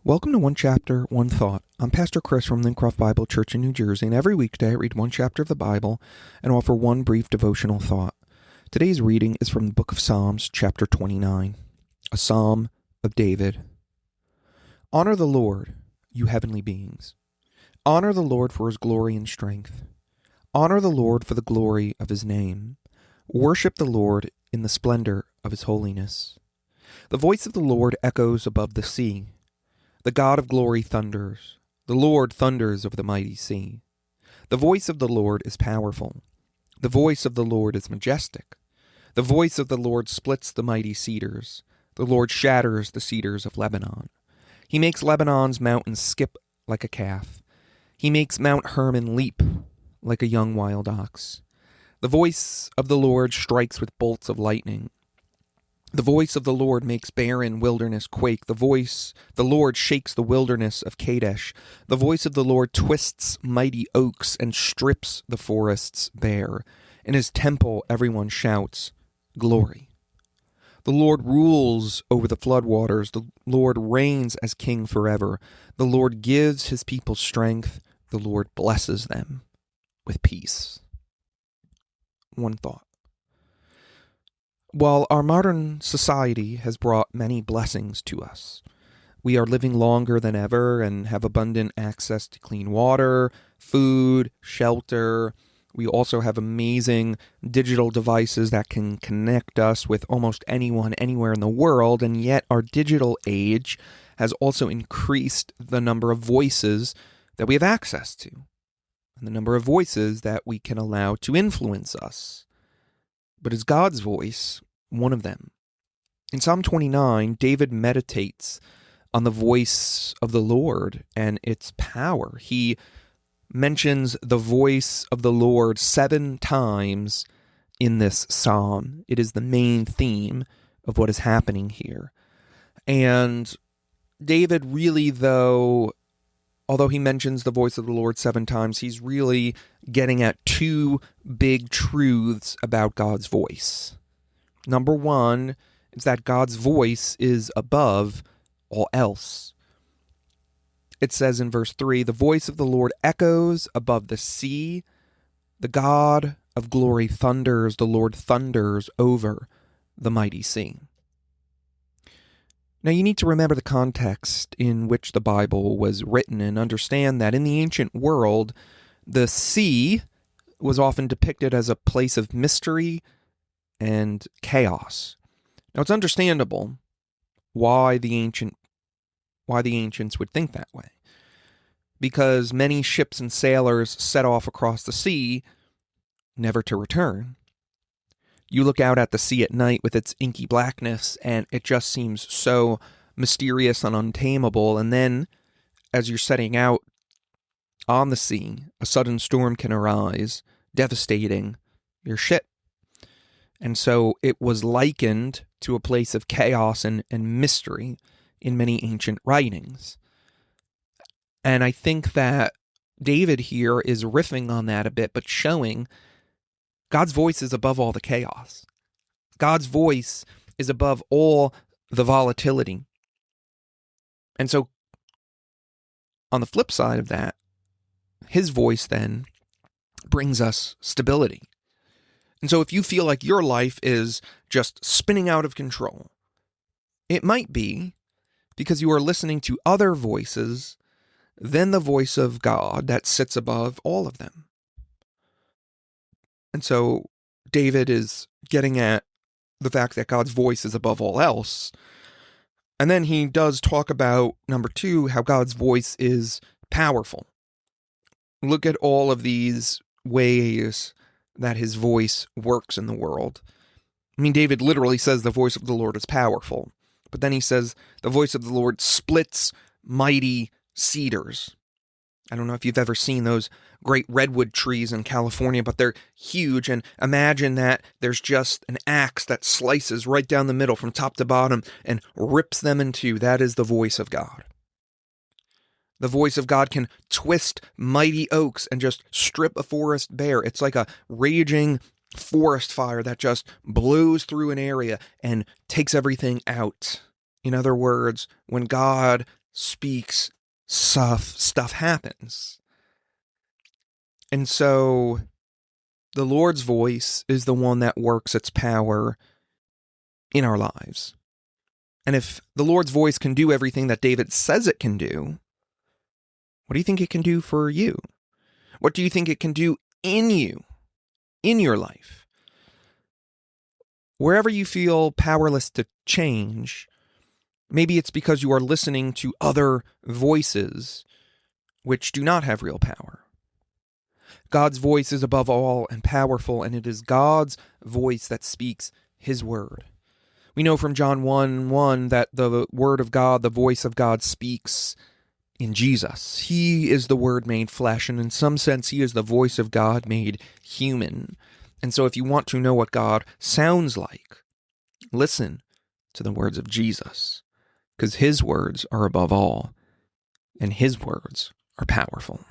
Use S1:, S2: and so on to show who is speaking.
S1: Welcome to One Chapter, One Thought. I'm Pastor Chris from Lincroft Bible Church in New Jersey, and every weekday I read one chapter of the Bible and offer one brief devotional thought. Today's reading is from the book of Psalms, chapter 29, a psalm of David. Honor the Lord, you heavenly beings. Honor the Lord for his glory and strength. Honor the Lord for the glory of his name. Worship the Lord in the splendor of his holiness. The voice of the Lord echoes above the sea. The God of glory thunders. The Lord thunders over the mighty sea. The voice of the Lord is powerful. The voice of the Lord is majestic. The voice of the Lord splits the mighty cedars. The Lord shatters the cedars of Lebanon. He makes Lebanon's mountains skip like a calf. He makes Mount Hermon leap like a young wild ox. The voice of the Lord strikes with bolts of lightning. The voice of the Lord makes barren wilderness quake. The Lord shakes the wilderness of Kadesh. The voice of the Lord twists mighty oaks and strips the forests bare. In his temple everyone shouts, "Glory." The Lord rules over the floodwaters. The Lord reigns as king forever. The Lord gives his people strength. The Lord blesses them with peace. One thought. While our modern society has brought many blessings to us, we are living longer than ever and have abundant access to clean water, food, shelter. We also have amazing digital devices that can connect us with almost anyone, anywhere in the world, and yet our digital age has also increased the number of voices that we have access to, and the number of voices that we can allow to influence us. But is God's voice one of them? In Psalm 29, David meditates on the voice of the Lord and its power. He mentions the voice of the Lord 7 times in this psalm. It is the main theme of what is happening here. And David really, although he mentions the voice of the Lord 7 times, he's really getting at 2 big truths about God's voice. Number 1 is that God's voice is above all else. It says in verse 3, the voice of the Lord echoes above the sea. The God of glory thunders. The Lord thunders over the mighty sea. Now, you need to remember the context in which the Bible was written and understand that in the ancient world, the sea was often depicted as a place of mystery and chaos. Now, it's understandable why the ancients would think that way, because many ships and sailors set off across the sea, never to return. You look out at the sea at night with its inky blackness, and it just seems so mysterious and untamable. And then, as you're setting out on the sea, a sudden storm can arise, devastating your ship. And so it was likened to a place of chaos and mystery in many ancient writings. And I think that David here is riffing on that a bit, but showing God's voice is above all the chaos. God's voice is above all the volatility. And so, on the flip side of that, his voice then brings us stability. And so if you feel like your life is just spinning out of control, it might be because you are listening to other voices than the voice of God that sits above all of them. And so David is getting at the fact that God's voice is above all else. And then he does talk about, number 2, how God's voice is powerful. Look at all of these ways that his voice works in the world. I mean, David literally says the voice of the Lord is powerful. But then he says the voice of the Lord splits mighty cedars. I don't know if you've ever seen those great redwood trees in California, but they're huge. And imagine that there's just an axe that slices right down the middle from top to bottom and rips them in two. That is the voice of God. The voice of God can twist mighty oaks and just strip a forest bare. It's like a raging forest fire that just blows through an area and takes everything out. In other words, when God speaks, stuff happens. And so the Lord's voice is the one that works its power in our lives. And if the Lord's voice can do everything that David says it can do, what do you think it can do for you? What do you think it can do in you, in your life? Wherever you feel powerless to change, maybe it's because you are listening to other voices which do not have real power. God's voice is above all and powerful, and it is God's voice that speaks his word. We know from John 1:1 that the word of God, the voice of God, speaks in Jesus. He is the word made flesh, and in some sense, he is the voice of God made human. And so if you want to know what God sounds like, listen to the words of Jesus, because his words are above all, and his words are powerful.